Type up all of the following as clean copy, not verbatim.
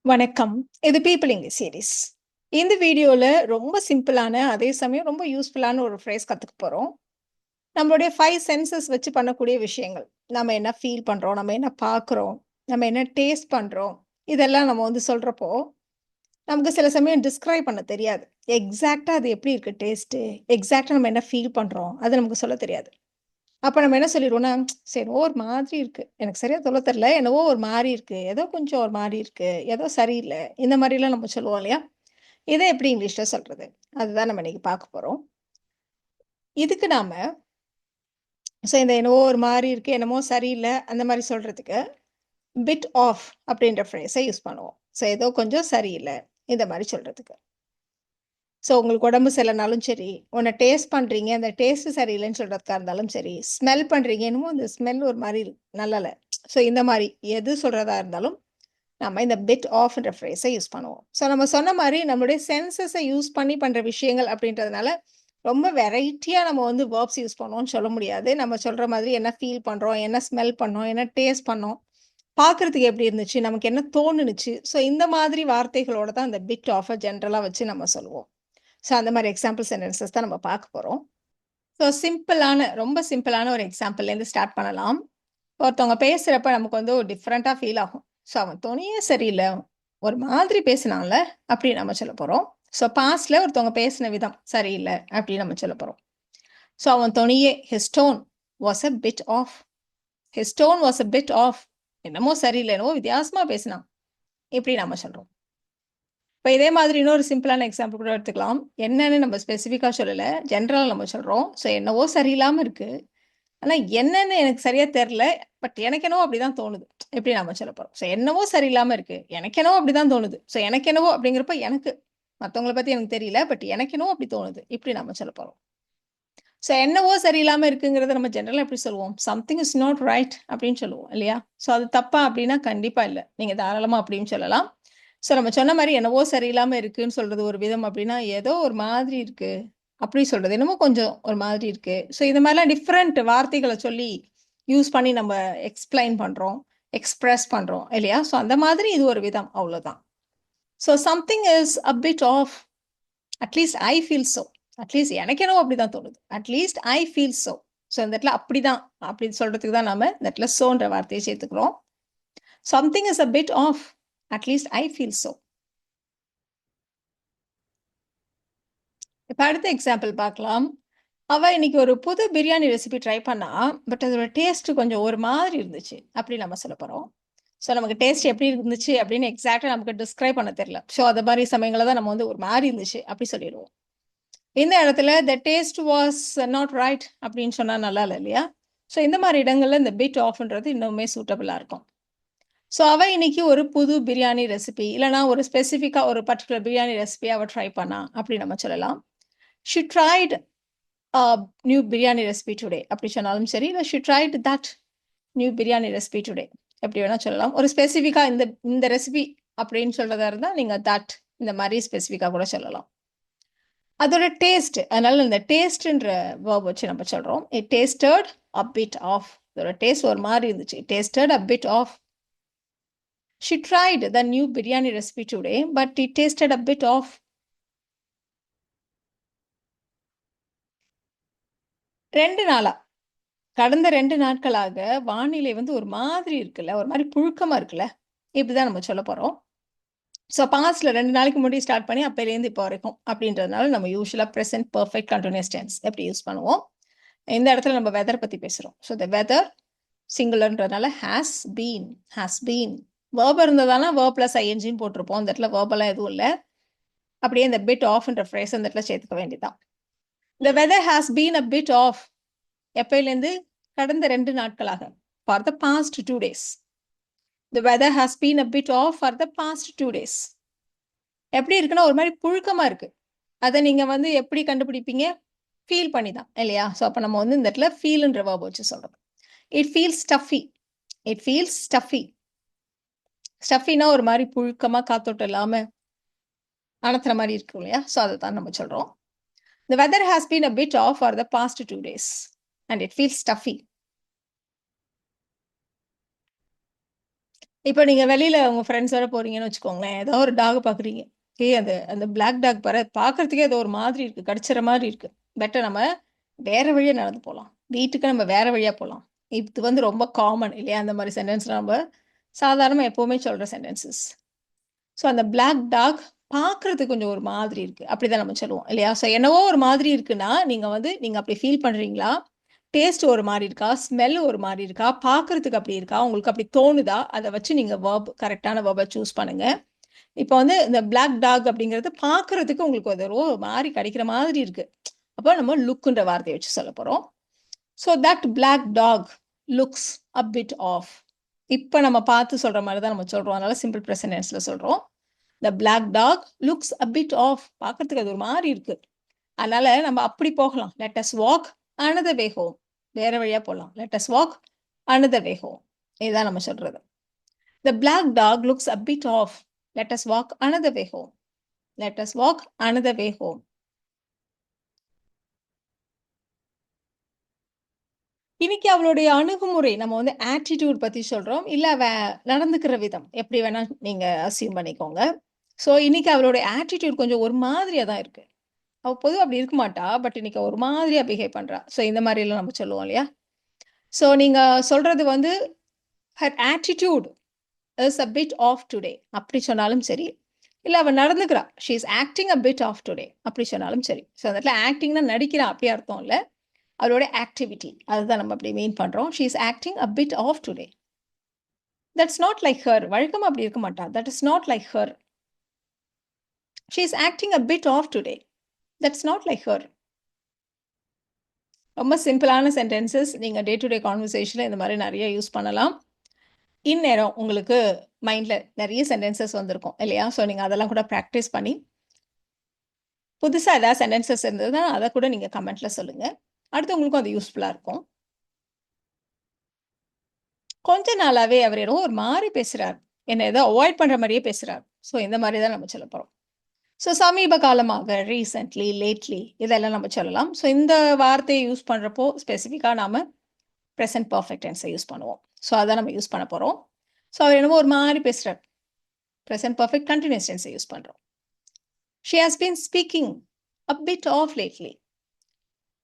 வணக்கம். இது people English series. இந்த வீடியோல ரொம்ப சிம்பிளான, அதே சமயம் ரொம்ப யூஸ்ஃபுல்லான ஒரு ஃப்ரேஸ் கத்துக்க போறோம். நம்மளுடைய 5 சென்சஸ் வச்சு பண்ணக்கூடிய விஷயங்கள். நம்ம என்ன ஃபீல் பண்றோம், நம்ம என்ன பார்க்குறோம், நம்ம என்ன டேஸ்ட் பண்றோம், இதெல்லாம் நம்ம சொல்றப்போ, நமக்கு சில சமயம் டிஸ்கிரைப் பண்ண தெரியாது. எக்ஸாக்ட்டா அது எப்படி இருக்கு டேஸ்ட்டு, எக்ஸாக்ட்டா நம்ம என்ன ஃபீல் பண்றோம், அது நமக்கு சொல்லத் தெரியாது. அப்ப நம்ம என்ன சொல்லிருவோம்னா, சரி என்னவோ ஒரு மாதிரி இருக்கு. எனக்கு சரியா சொல்லத் தெரியல. என்னவோ ஒரு மாரி இருக்கு. ஏதோ கொஞ்சம் ஒரு மாரி இருக்கு. ஏதோ சரியில்ல. இந்த மாரிலாம் நம்ம சொல்லுவோம் இல்லையா? இத எப்படி இங்கிலீஷ்ல சொல்றது? அதுதான் நம்ம இன்னைக்கு பார்க்க போறோம். இதுக்கு நாம இந்த என்னவோ ஒரு மாரி இருக்கு, என்னமோ சரியில்ல, அந்த மாரி சொல்றதுக்கு பிட் ஆஃப் அப்படின்ற ஃப்ரேஸ யூஸ் பண்ணுவோம். ஏதோ கொஞ்சம் சரியில்ல, இந்த மாரி சொல்றதுக்கு. உங்களுக்கு உடம்பு சரியில்லனாலும் சரி, ஒண்ண டேஸ்ட் பண்றீங்க, அந்த டேஸ்ட் சரியில்லன்னு சொல்றதுக்கா இருந்தாலும் சரி, ஸ்மெல் பண்றீங்க, என்னமோ அந்த ஸ்மெல் ஒரு மாரி நல்லா இல்ல. இந்த மாரி எது சொல்றதா இருந்தாலும், நம்ம இந்த பிட் ஆஃப்ன்ற ஃப்ரேஸ யூஸ் பண்ணுவோம். நம்ம சொன்ன மாரி நம்மளுடைய சென்சஸ யூஸ் பண்ணி பண்ற விஷயங்கள் அப்படின்றதுனால, ரொம்ப வெரைட்டியா நம்ம வெர்ப்ஸ் யூஸ் பண்ணுவோம்னு சொல்ல முடியாது. நம்ம சொல்ற மாதிரி என்ன ஃபீல் பண்றோம், என்ன ஸ்மெல் பண்ணோம், என்ன டேஸ்ட் பண்ணோம், பார்க்கறதுக்கு எப்படி இருந்துச்சு, நமக்கு என்ன தோணுனுச்சு. இந்த மாதிரி வார்த்தைகளோட தான் அந்த பிட் ஆஃப ஜெனரலா வச்சு நம்ம சொல்லுவோம். அந்த மாரி எக்ஸாம்பிள் சென்டென்சஸ் தான் நம்ம பார்க்க போறோம். ரொம்ப சிம்பிளான ஒரு எக்ஸாம்பிள்லேருந்து ஸ்டார்ட் பண்ணலாம். ஒருத்தவங்க பேசுறப்ப நமக்கு ஒரு டிஃபரெண்ட்டா ஃபீல் ஆகும். அவன் தொனியே சரியில்ல. ஒரு மாதிரி பேசினான்ல, அப்படின்னு நம்ம சொல்லப் போறோம். பாஸ்ட்ல ஒருத்தவங்க பேசின விதம் சரியில்ல, அப்படின்னு நம்ம சொல்லப் போறோம். அவன் தொனியே his tone was a bit off. His tone was a bit off. என்னமோ சரியில்ல, என்னமோ வித்தியாசமா பேசினான். இப்படி நம்ம சொல்றோம். இப்ப இதே மாதிரி இன்னொரு சிம்பிளான எக்ஸாம்பிள் கூட எடுத்துக்கலாம். என்னன்னு நம்ம ஸ்பெசிஃபிக்கா சொல்லல. ஜெனரலா நம்ம சொல்றோம். என்னவோ சரியில்லாம இருக்கு. ஆனா என்னன்னு எனக்கு சரியா தெரியல. பட் எனக்கு என்னவோ அப்படிதான் தோணுது. எப்படி நாம சொல்லப் போறோம். என்னவோ சரியில்லாம இருக்கு. எனக்கு என்னவோ அப்படிதான் தோணுது. எனக்கு என்னவோ அப்படிங்கிறப்ப எனக்கு. மத்தவங்கள பத்தி எனக்கு தெரியல. பட் எனக்கு என்னவோ அப்படி தோணுது. இப்படி நாம சொல்லப் போறோம். என்னவோ சரியில்லாம இருக்குங்கிறத நம்ம ஜெனரலா எப்படி சொல்லுவோம்? சம்திங் இஸ் நாட் ரைட் அப்படின்னு சொல்லுவோம் இல்லையா? அது தப்பா அப்படின்னா கண்டிப்பா இல்ல. நீங்க தாராளமா அப்படின்னு சொல்லலாம். நம்ம சொன்ன மாரி என்னவோ சரியில்லாம இருக்குன்னு சொல்றது ஒரு விதம் அப்படின்னா, ஏதோ ஒரு மாதிரி இருக்கு. அப்படி சொல்றது. என்னமோ கொஞ்சம் ஒரு மாதிரி இருக்கு. இந்த மாரிலாம் டிஃபரெண்ட் வார்த்தைகள சொல்லி யூஸ் பண்ணி நம்ம எக்ஸ்ப்ளைன் பண்றோம். எக்ஸ்பிரஸ் பண்றோம் இல்லையா? அந்த மாதிரி இது ஒரு விதம் அவ்வளோதான். Something is a bit of at least I feel so. At least எனக்கு என்னவோ அப்படிதான் தோணுது. At least I feel so. இந்த இடத்துல அப்படிதான் அப்படின்னு சொல்றதுக்கு தான் நாம இந்த இடத்துல சோன்ற வார்த்தையை சேர்த்துக்கிறோம். Something is a bit of at least I feel so. இப்ப அடுத்த எக்ஸாம்பிள் பார்க்கலாம். அவ இன்னைக்கு ஒரு புது பிரியாணி ரெசிபி ட்ரை பண்ணா. பட் அதோட டேஸ்ட் கொஞ்சம் ஒரு மாதிரி இருந்துச்சு. அப்படி நம்ம சொல்லப் போறோம். நமக்கு டேஸ்ட் எப்படி இருந்துச்சு அப்படின்னு எக்ஸாக்ட்டா நமக்கு டிஸ்கிரைப் பண்ண தெரியல. அது மாரி சமயங்கள்ல தான் நம்ம ஒரு மாரி இருந்துச்சு அப்படி சொல்லிடுவோம். இந்த இடத்துல the taste was not right அப்படின்னு சொன்னா நல்லா இல்ல இல்லையா? இந்த மாரி இடங்கள்ல இந்த பிட் ஆஃப்ன்றது இன்னுமே சூட்டபிளா இருக்கும். அவ இன்னைக்கு ஒரு புது பிரியாணி ரெசிபி இல்லன்னா ஒரு ஸ்பெசிஃபிக்கா ஒரு பர்ட்டிகுலர் பிரியாணி ரெசிபி அவ ட்ரை பண்ணா அப்படி நம்ம சொல்லலாம். She tried a new biryani recipe today அப்படி சொன்னாலும் சரி, இல்ல she tried that new biryani recipe today எப்படி வேணா சொல்லலாம். ஒரு ஸ்பெசிஃபிக்கா இந்த இந்த ரெசிபி அப்படின்னு சொல்றதா இருந்தா நீங்க தட் இந்த மாரி ஸ்பெசிஃபிக்கா கூட சொல்லலாம். அதோட டேஸ்ட். அதனால இந்த டேஸ்ட்ன்ற வெர்ப் வச்சு நம்ம சொல்றோம். It tasted a bit off. அதோட டேஸ்ட் ஒரு மாரி இருந்துச்சு. It tasted a bit off. She tried the new biryani recipe today, but it tasted a bit off. 2 நாளா, கடந்த 2 நாட்களாக வானிலை ஒரு மாதிரி இருக்குல்ல, ஒரு மாரி புழுக்கமா இருக்குல்ல. இப்படிதான் நம்ம சொல்லப் போறோம். பாஸ்ட்ல 2 நாளைக்கு முன்னாடி ஸ்டார்ட் பண்ணி அப்பயிலேருந்து இப்போ வரைக்கும் அப்படின்றதுனால நம்ம யூசுவலா பிரசன்ட் பெர்ஃபெக்ட் கன்டினியூஸ் டென்ஸ் எப்படி யூஸ் பண்ணுவோம். இந்த இடத்துல நம்ம வெதர் பத்தி பேசுறோம். த வெதர் சிங்குலர்ன்றதுனால ஹாஸ் பீன். வெர்ப் இருந்ததானா வெர்ப் பிளஸ் ஐஎன்ஜின்னு போட்டிருப்போம். இந்த இடத்துல வெர்ப் எல்லாம் எதுவும் இல்ல. அப்படியே இந்த பிட் ஆஃப்ன்ற ஃப்ரேஸ் இந்த இடத்துல சேர்த்துக்க வேண்டியதுதான். The weather has been a bit off. எப்பயிலேருந்து கடந்த 2 நாட்களாக. For the past 2 days. The weather has been a bit off for the past 2 days. எப்படி இருக்குன்னா ஒரு மாரி புழுக்கமா இருக்கு. அத நீங்க எப்படி கண்டுபிடிப்பீங்க? ஃபீல் பண்ணி தான் இல்லையா? அப்ப நம்ம இந்த இடத்துல ஃபீல்ன்ற வெர்ப் வச்சு சொல்றோம். It feels stuffy. It feels stuffy. ஸ்டஃபின்னா ஒரு மாரி புழுக்கமா காத்தோட்டம் இல்லாம அனத்துற மாரி இருக்கும் இல்லையா? அதத்தான் நம்ம சொல்றோம். The weather has been a bit off for the past 2 days and it feels stuffy. இப்ப நீங்க வெளியில உங்க ஃப்ரெண்ட்ஸோட போறீங்கன்னு வச்சுக்கோங்களேன். ஏதோ ஒரு டாக் பார்க்குறீங்க. அந்த அந்த பிளாக் டாக் பார்க்கறதுக்கே ஏதோ ஒரு மாதிரி இருக்கு. கடிச்சிற மாரி இருக்கு. பெட்டர் நம்ம வேற வழியா நடந்து போலாம். வீட்டுக்கு நம்ம வேற வழியா போலாம். இது வந்து ரொம்ப காமன் இல்லையா? அந்த மாரி சென்டென்ஸ்லாம் நம்ம சாதாரணமா எப்பவுமே சொல்ற சென்டென்சஸ். ஸோ அந்த பிளாக் டாக் பார்க்கறதுக்கு கொஞ்சம் ஒரு மாதிரி இருக்கு. அப்படிதான் நம்ம சொல்லுவோம் இல்லையா? ஸோ என்னவோ ஒரு மாதிரி இருக்குன்னா, நீங்க அப்படி ஃபீல் பண்றீங்களா? டேஸ்ட் ஒரு மாரி இருக்கா? ஸ்மெல் ஒரு மாரி இருக்கா? பார்க்கறதுக்கு அப்படி இருக்கா? உங்களுக்கு அப்படி தோணுதா? அத வச்சு நீங்க கரெக்ட்டான வெர்ப சூஸ் பண்ணுங்க. இப்ப வந்து இந்த பிளாக் டாக் அப்படிங்கிறது பார்க்கறதுக்கு உங்களுக்கு அது ஒரு மாரி கடிக்கிற மாதிரி இருக்கு. அப்ப நம்ம லுக்ன்ற வார்த்தைய வச்சு சொல்லப் போறோம். So that black dog looks a bit off. இப்ப நம்ம பார்த்து சொல்ற மாரி தான் நம்ம சொல்றோம். அதனால சிம்பிள் பிரசன்ட் டென்ஸ்ல சொல்றோம். The black dog looks a bit off. பார்க்கறதுக்கு அது ஒரு மாரி இருக்கு. அதனால நம்ம அப்படி போகலாம். Let us walk another way home. வேற வழியா போலாம். Let us walk another way home. இதுதான் நம்ம சொல்றது. The black dog looks a bit off. Let us walk another way home. Let us walk another way home. இன்னைக்கு அவளுடைய அணுகுமுறை நம்ம வந்து ஆட்டிட்யூட் பத்தி சொல்றோம். இல்ல நடந்துக்கிற விதம். எப்படி வேணா நீங்க அஸ்யூம் பண்ணிக்கோங்க. ஸோ இன்னைக்கு அவளுடைய ஆட்டிட்யூட் கொஞ்சம் ஒரு மாதிரியா தான் இருக்கு. அவ பொதுவா அப்படி இருக்க மாட்டா. பட் இன்னைக்கு ஒரு மாதிரியா பிஹேவ் பண்றா. ஸோ இந்த மாரிலாம் நம்ம சொல்லுவோம் இல்லையா? ஸோ நீங்க சொல்றது வந்து her attitude is a bit off today அப்படி சொன்னாலும் சரி. இல்ல அவ நடந்துக்கிறா. She is acting a bit off today அப்படி சொன்னாலும் சரி. ஸோ அந்த இடத்துல ஆக்டிங்னா நடிக்கிறா அப்படி அர்த்தம் இல்ல. அவளோட ஆக்டிவிட்டி அதுதான் நம்ம அப்படி மீன் பண்றோம். She is acting a bit off today. That's not like her. வழக்கமா அப்படி இருக்க மாட்டா. That is not like her. She is acting a bit off today. That's not like her. ரொம்ப சிம்பிளான சென்டென்சஸ். நீங்க டே டு டே கான்வர்சேஷன்ல இந்த மாரி நெறைய யூஸ் பண்ணலாம். இந்நேரம் உங்களுக்கு மைண்ட்ல நெறைய சென்டென்சஸ் வந்திருக்கும் இல்லையா? ஸோ நீங்க அதெல்லாம் கூட பிராக்டிஸ் பண்ணி, புதுசா ஏதாவது சென்டென்சஸ் இருந்ததுன்னா, அத கூட நீங்க கமெண்ட்ல சொல்லுங்க. அடுத்தவங்களுக்கும் அது யூஸ்ஃபுல்லா இருக்கும். கொஞ்ச நாளாவே அவர் ஏதோ ஒரு மாரி பேசுறார். என்ன ஏதோ அவாய்ட் பண்ற மாரியே பேசுறார். ஸோ இந்த மாரி தான் நம்ம சொல்லப் போறோம். ஸோ சமீப காலமாக, ரீசென்ட்லி, லேட்லி இதெல்லாம் நம்ம சொல்லலாம். ஸோ இந்த வார்த்தைய யூஸ் பண்றப்போ ஸ்பெசிஃபிக்கா நாம பிரசன்ட் பெர்ஃபெக்ட் டென்ஸ யூஸ் பண்ணுவோம். ஸோ அதான் நம்ம யூஸ் பண்ண போறோம். ஸோ அவர் என்னமோ ஒரு மாரி பேசுறார். பிரசன்ட் பெர்ஃபெக்ட் கன்டினியூஸ் டென்ஸ யூஸ் பண்றோம். She has been speaking a bit off lately.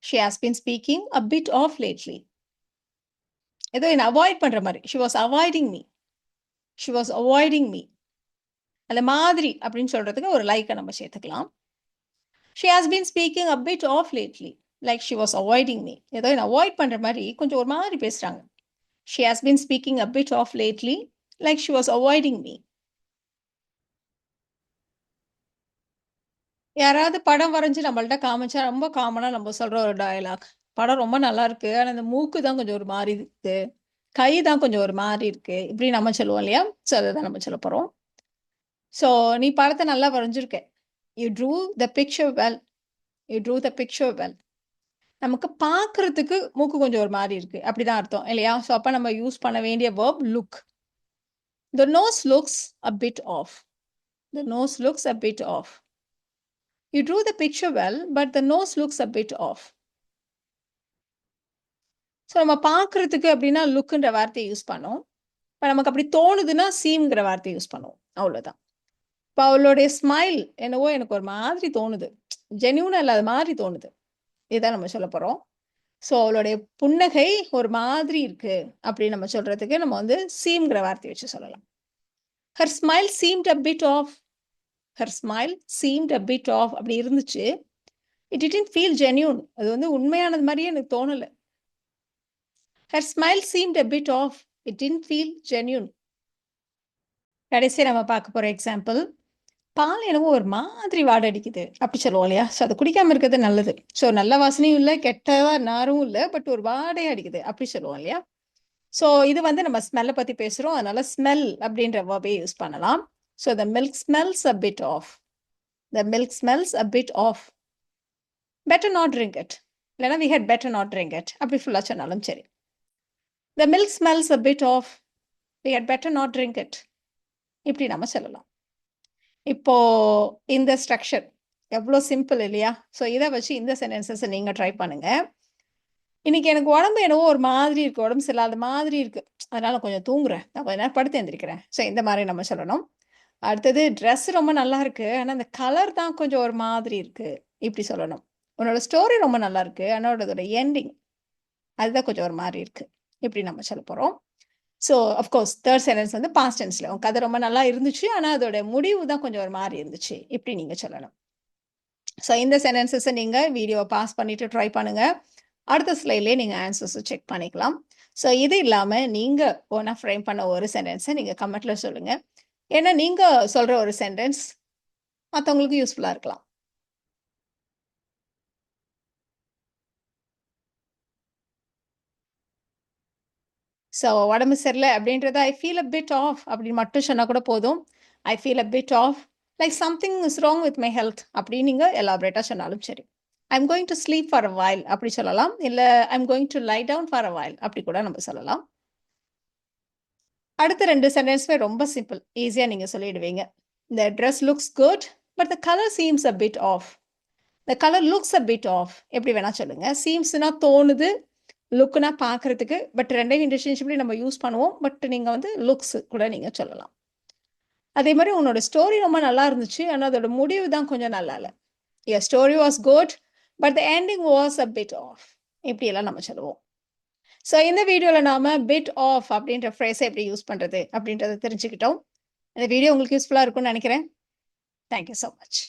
She has been speaking a bit off lately. ஏதோ என்ன அவாய்ட் பண்ற மாரி. She was avoiding me. She was avoiding me. அந்த மாதிரி அப்படின்னு சொல்றதுக்கு ஒரு லைக்க நம்ம சேர்த்துக்கலாம். She has been speaking a bit off lately. Like she was avoiding me. ஏதோ என்ன அவாய்ட் பண்ற மாரி கொஞ்சம் ஒரு மாதிரி பேசுறாங்க. She has been speaking a bit off lately. Like she was avoiding me. யாராவது படம் வரைஞ்சு நம்மள்ட்ட காமிச்சா ரொம்ப காமனா நம்ம சொல்ற ஒரு டயலாக். படம் ரொம்ப நல்லா இருக்கு. ஆனா இந்த மூக்கு தான் கொஞ்சம் ஒரு மாரி இருக்கு. கை தான் கொஞ்சம் ஒரு மாரி இருக்கு. இப்படி நம்ம சொல்லுவோம் இல்லையா? ஸோ அததான் நம்ம சொல்லப் போறோம். ஸோ நீ படத்த நல்லா வரைஞ்சிருக்க. You drew the picture well. You drew the picture well. நமக்கு பார்க்கறதுக்கு மூக்கு கொஞ்சம் ஒரு மாரி இருக்கு. அப்படிதான் அர்த்தம் இல்லையா? ஸோ அப்ப நம்ம யூஸ் பண்ண வேண்டிய verb look. The nose looks a bit off. The nose looks a bit off. You drew the picture well, but the nose looks a bit off. So நம்ம பார்க்கறதுக்கு அப்படின்னா லுக்ன்ற வார்த்தைய யூஸ் பண்ணோம். இப்ப நமக்கு அப்படி தோணுதுன்னா சீம்ங்கிற வார்த்தைய யூஸ் பண்ணுவோம். அவ்வளோதான். இப்ப அவளுடைய ஸ்மைல் என்னவோ எனக்கு ஒரு மாதிரி தோணுது. ஜென்யூனா இல்லாத மாரி தோணுது. இதான் நம்ம சொல்லப் போறோம். ஸோ அவளுடைய புன்னகை ஒரு மாதிரி இருக்கு அப்படின்னு நம்ம சொல்றதுக்கு நம்ம வந்து சீம்ங்கிற வார்த்தைய வச்சு சொல்லலாம். Her smile seemed a bit off. Her smile seemed a bit off. அப்படி இருந்துச்சு. It didn't feel genuine. அது வந்து உண்மையானது மாரியே எனக்கு தோணல. Her smile seemed a bit off. It didn't feel genuine. கடைசியா நம்ம பார்க்க போற எக்ஸாம்பிள். பால் என்னவோ ஒரு மாதிரி வாடை அடிக்குது. அப்படி சொல்லுவோம் இல்லையா? ஸோ அத குடிக்காம இருக்கிறது நல்லது. ஸோ நல்ல வாசனையும் இல்ல, கெட்டதா நாரும் இல்ல. பட் ஒரு வாடையா அடிக்குது. அப்படி சொல்லுவோம் இல்லையா? ஸோ இது வந்து நம்ம ஸ்மெல்ல பத்தி பேசுறோம். அதனால ஸ்மெல் அப்படின்ற வெர்பை யூஸ் பண்ணலாம். So the milk smells a bit off. The milk smells a bit off. Better not drink it. இல்லைன்னா we had better not drink it. அப்படி ஃபுல்லா சொன்னாலும் சரி. The milk smells a bit off. We had better not drink it. இப்படி நம்ம சொல்லலாம். இப்போ இந்த ஸ்ட்ரக்சர் எவ்வளோ சிம்பிள் இல்லையா? ஸோ இத வச்சு இந்த சென்டென்சஸ நீங்க ட்ரை பண்ணுங்க. இன்னைக்கு எனக்கு உடம்பு என்னவோ ஒரு மாதிரி இருக்கு. உடம்பு சரியில்லாத மாதிரி இருக்கு. அதனால கொஞ்சம் தூங்குறேன். நான் கொஞ்ச நேரம் படுத்து எந்திரிக்கிறேன். ஸோ இந்த மாரி நம்ம சொல்லணும். அடுத்தது ட்ரெஸ் ரொம்ப நல்லா இருக்கு. ஆனா அந்த கலர் தான் கொஞ்சம் ஒரு மாதிரி இருக்கு. இப்படி சொல்லணும். உன்னோட ஸ்டோரி ரொம்ப நல்லா இருக்கு. ஆனா அதோட எண்டிங் அதுதான் கொஞ்சம் ஒரு மாரி இருக்கு. இப்படி நம்ம சொல்லப் போறோம். ஸோ ஆஃப் கோர்ஸ் 3 சென்டென்ஸ் வந்து பாஸ்ட் டென்ஸ்ல. உன் கதை ரொம்ப நல்லா இருந்துச்சு. ஆனா அதோட முடிவு தான் கொஞ்சம் ஒரு மாரி இருந்துச்சு. இப்படி நீங்க சொல்லணும். ஸோ இந்த சென்டென்சஸ நீங்க வீடியோவ பாஸ் பண்ணிட்டு ட்ரை பண்ணுங்க. அடுத்த ஸ்லைட்லயே நீங்க ஆன்சர்ஸ செக் பண்ணிக்கலாம். ஸோ இது இல்லாம நீங்க ஓனா ஃப்ரேம் பண்ண ஒரு சென்டென்ஸ நீங்க கமெண்ட்ல சொல்லுங்க. ஏன்னா நீங்க சொல்ற ஒரு சென்டென்ஸ் மத்தவங்களுக்கு யூஸ்ஃபுல்லா இருக்கலாம். ஸோ உடம்பு சரியில்ல அப்படின்றத I feel a bit off அப்படின்னு மட்டும் சொன்னா கூட போதும். I feel a bit off like something is wrong with my health அப்படின்னு நீங்க எலாபரேட்டா சொன்னாலும் சரி. I am going to sleep for a while அப்படி சொல்லலாம். இல்ல I am going to lie down for a while அப்படி கூட நம்ம சொல்லலாம். அடுத்த 2 சென்டென்ஸுமே ரொம்ப சிம்பிள். ஈஸியா நீங்க சொல்லிடுவீங்க. "The dress looks good, but the color seems a bit off." "The color looks a bit off." எப்படி வேணா சொல்லுங்க. "Seems"னா தோணுது. லுக்னா பார்க்கறதுக்கு. பட் 2யும் இன்டர்சேஞ்சபிளி நம்ம யூஸ் பண்ணுவோம். பட் நீங்க வந்து லுக்ஸ் கூட நீங்க சொல்லலாம். அதே மாரி உன்னோட ஸ்டோரி ரொம்ப நல்லா இருந்துச்சு. ஆனா அதோட முடிவு தான் கொஞ்சம் நல்லா இல்ல. "Your story was good, but the ending was a bit off." இப்படியெல்லாம் நம்ம சொல்லுவோம். ஸோ இந்த வீடியோல நாம பிட் ஆஃப் அப்படின்ற ஃப்ரேஸ எப்படி யூஸ் பண்றது அப்படின்றத தெரிஞ்சுக்கிட்டோம். இந்த வீடியோ உங்களுக்கு யூஸ்ஃபுல்லா இருக்கும்னு நெனைக்கிறேன். Thank you so much.